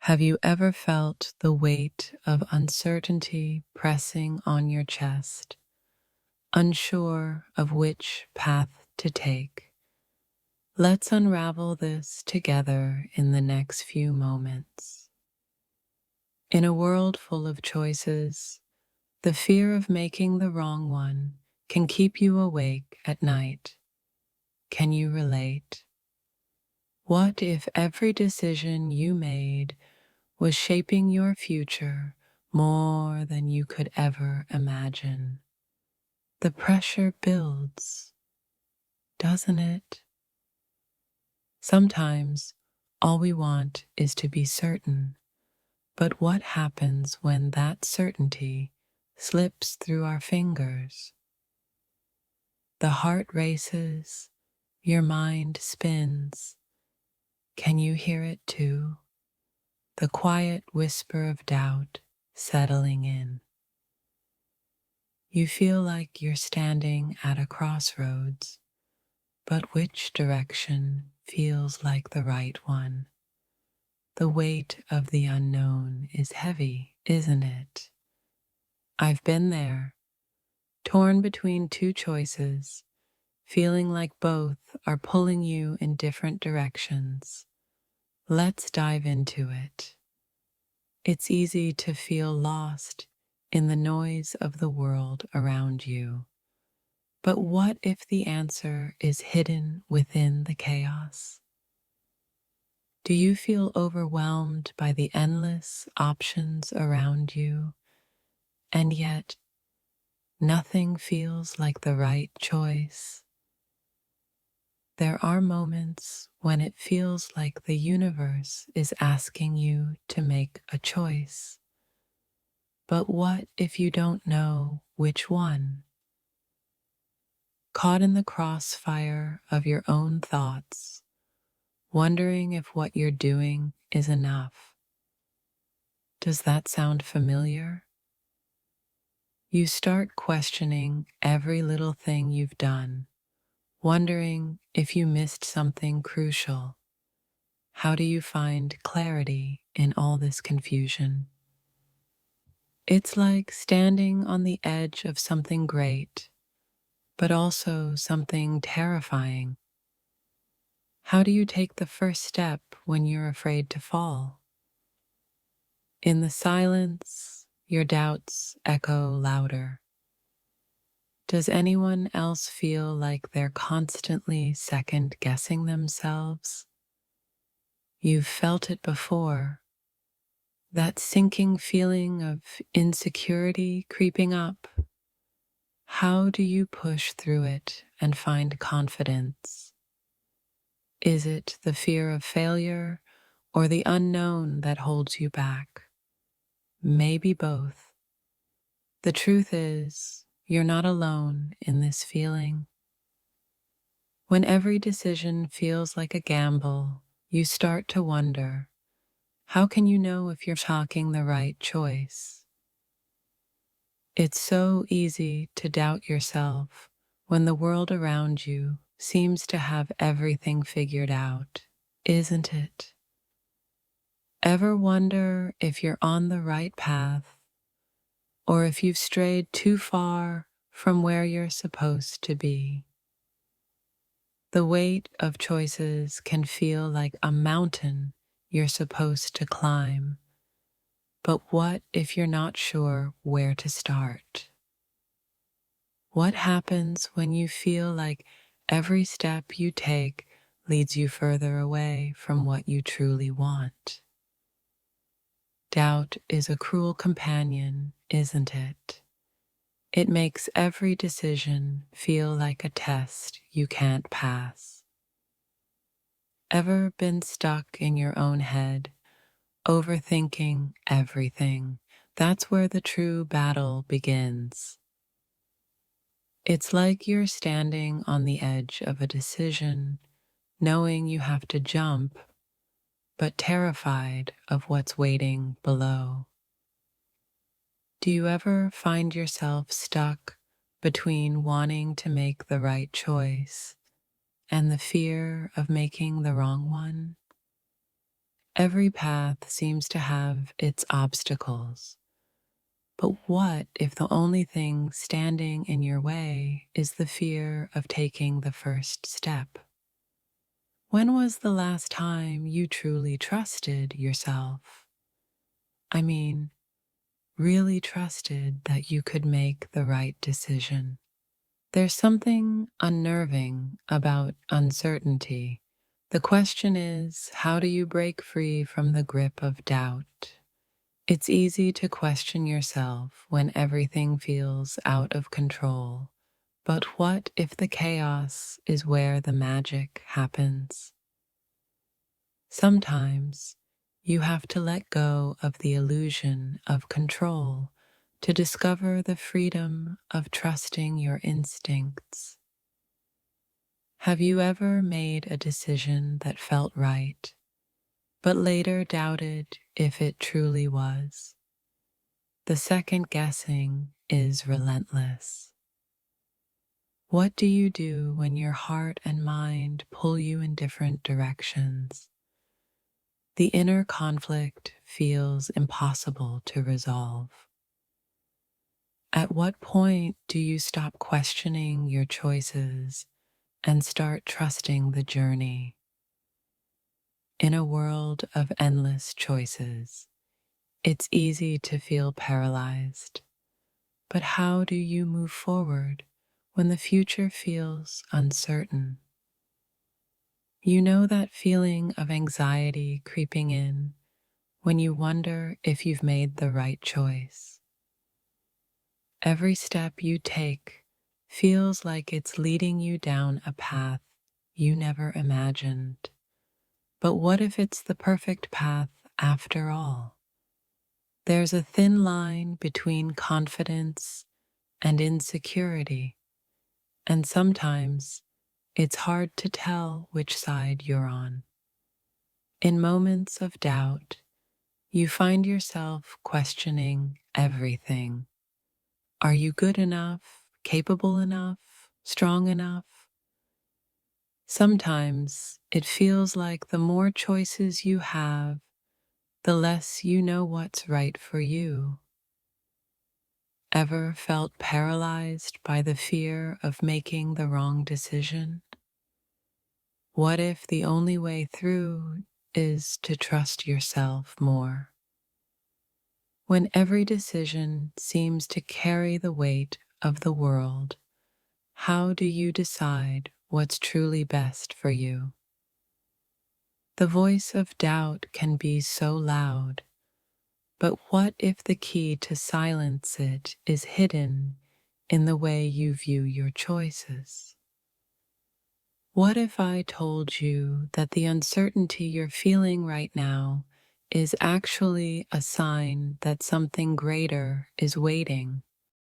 Have you ever felt the weight of uncertainty pressing on your chest, unsure of which path to take? Let's unravel this together in the next few moments. In a world full of choices, the fear of making the wrong one can keep you awake at night. Can you relate? What if every decision you made was shaping your future more than you could ever imagine? The pressure builds, doesn't it? Sometimes all we want is to be certain, but what happens when that certainty slips through our fingers? The heart races, your mind spins. Can you hear it too? The quiet whisper of doubt settling in. You feel like you're standing at a crossroads, but which direction feels like the right one? The weight of the unknown is heavy, isn't it? I've been there, torn between two choices, feeling like both are pulling you in different directions. Let's dive into it. It's easy to feel lost in the noise of the world around you. But what if the answer is hidden within the chaos? Do you feel overwhelmed by the endless options around you, and yet nothing feels like the right choice? There are moments when it feels like the universe is asking you to make a choice. But what if you don't know which one? Caught in the crossfire of your own thoughts, wondering if what you're doing is enough. Does that sound familiar? You start questioning every little thing you've done, wondering if you missed something crucial. How do you find clarity in all this confusion? It's like standing on the edge of something great, but also something terrifying. How do you take the first step when you're afraid to fall? In the silence, your doubts echo louder. Does anyone else feel like they're constantly second guessing themselves? You've felt it before, that sinking feeling of insecurity creeping up. How do you push through it and find confidence? Is it the fear of failure or the unknown that holds you back? Maybe both. The truth is, you're not alone in this feeling. When every decision feels like a gamble, you start to wonder, how can you know if you're making the right choice? It's so easy to doubt yourself when the world around you seems to have everything figured out, isn't it? Ever wonder if you're on the right path or if you've strayed too far from where you're supposed to be? The weight of choices can feel like a mountain you're supposed to climb. But what if you're not sure where to start? What happens when you feel like every step you take leads you further away from what you truly want? Doubt is a cruel companion, isn't it? It makes every decision feel like a test you can't pass. Ever been stuck in your own head, overthinking everything? That's where the true battle begins. It's like you're standing on the edge of a decision, knowing you have to jump, but terrified of what's waiting below. Do you ever find yourself stuck between wanting to make the right choice and the fear of making the wrong one? Every path seems to have its obstacles. But what if the only thing standing in your way is the fear of taking the first step? When was the last time you truly trusted yourself? I mean, really trusted that you could make the right decision. There's something unnerving about uncertainty. The question is, how do you break free from the grip of doubt? It's easy to question yourself when everything feels out of control. But what if the chaos is where the magic happens? Sometimes you have to let go of the illusion of control to discover the freedom of trusting your instincts. Have you ever made a decision that felt right, but later doubted if it truly was? The second guessing is relentless. What do you do when your heart and mind pull you in different directions? The inner conflict feels impossible to resolve. At what point do you stop questioning your choices and start trusting the journey? In a world of endless choices, it's easy to feel paralyzed. But how do you move forward when the future feels uncertain? You know that feeling of anxiety creeping in when you wonder if you've made the right choice. Every step you take feels like it's leading you down a path you never imagined. But what if it's the perfect path after all? There's a thin line between confidence and insecurity, and sometimes it's hard to tell which side you're on. In moments of doubt, you find yourself questioning everything. Are you good enough, capable enough, strong enough? Sometimes it feels like the more choices you have, the less you know what's right for you. Ever felt paralyzed by the fear of making the wrong decision? What if the only way through is to trust yourself more? When every decision seems to carry the weight of the world, how do you decide what's truly best for you? The voice of doubt can be so loud, but what if the key to silence it is hidden in the way you view your choices? What if I told you that the uncertainty you're feeling right now is actually a sign that something greater is waiting?